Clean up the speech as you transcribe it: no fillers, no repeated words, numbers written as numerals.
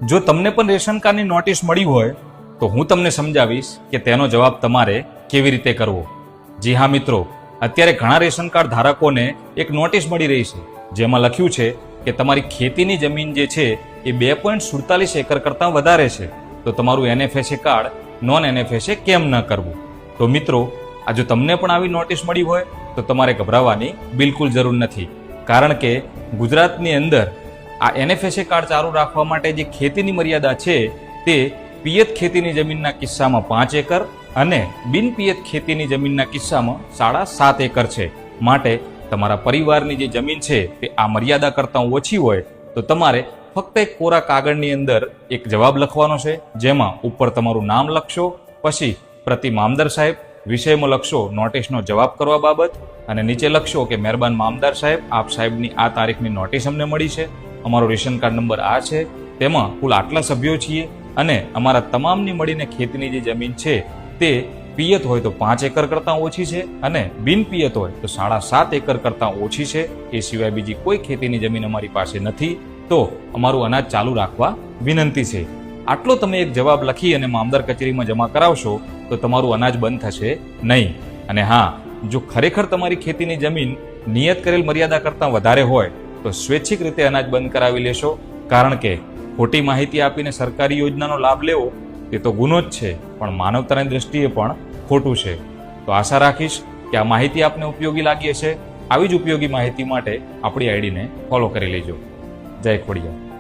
જો તમને પણ રેશન કાર્ડની નોટિસ મળી હોય તો હું તમને સમજાવીશ કે તેનો જવાબ તમારે કેવી રીતે કરવો. જી હા મિત્રો, અત્યારે ઘણા રેશન કાર્ડ ધારકોને એક નોટિસ મળી રહી છે જેમાં લખ્યું છે કે તમારી ખેતીની જમીન જે છે એ 2.47 એકર કરતાં વધારે છે તો તમારું NFSA કાર્ડ નોન NFSA કેમ ન કરવું. તો મિત્રો, આ જો તમને પણ આવી નોટિસ મળી હોય તો તમારે ગભરાવાની બિલકુલ જરૂર નથી, કારણ કે ગુજરાતની અંદર આ NFSA કાર્ડ ચાલુ રાખવા માટે જે ખેતીની મર્યાદા છે તે પિયત ખેતીની જમીનના કિસ્સામાં 5 એકર અને બિનપિયત ખેતીની જમીનના કિસ્સામાં 7.5 એકર છે. માટે તમારા પરિવારની જે જમીન છે તે આ મર્યાદા કરતાં ઓછી હોય તો તમારે ફક્ત એક કોરા કાગળની અંદર એક જવાબ લખવાનો છે, જેમાં ઉપર તમારું નામ લખશો, પછી પ્રતિ મામદાર સાહેબ, વિષયમાં લખશો નોટિસનો જવાબ કરવા બાબત, અને નીચે લખશો કે મહેરબાન મામદાર સાહેબ, આપ સાહેબની આ તારીખની નોટિસ અમને મળી છે, અમારો રેશન કાર્ડ નંબર આ છે, તેમાં કુલ આટલા સભ્યો છીએ અને અમારા તમામની મળીને ખેતીની જે જમીન છે તે પિયત હોય તો 5 એકર કરતાં ઓછી છે અને બિનપિયત હોય તો 7.5 એકર કરતાં ઓછી છે. એ સિવાય બીજી કોઈ ખેતીની જમીન અમારી પાસે નથી, તો અમારું અનાજ ચાલુ રાખવા વિનંતી છે. આટલો તમે એક જવાબ લખી અને મામદાર કચેરીમાં જમા કરાવશો તો તમારું અનાજ બંધ થશે નહીં. અને હા, જો ખરેખર તમારી ખેતીની જમીન નિયત કરેલ મર્યાદા કરતાં વધારે હોય તો સ્વૈચ્છિક રીતે અનાજ બંધ કરાવી લેશો, કારણ કે ખોટી માહિતી આપીને સરકારી યોજનાનો લાભ લેવો તે તો ગુનો જ છે, પણ માનવતાની દ્રષ્ટિએ પણ ખોટું છે. તો આશા રાખીશ કે આ માહિતી આપને ઉપયોગી લાગી હશે. આવી જ ઉપયોગી માહિતી માટે આપણી આઈડીને ફોલો કરી લેજો. જય ખોડિયાર.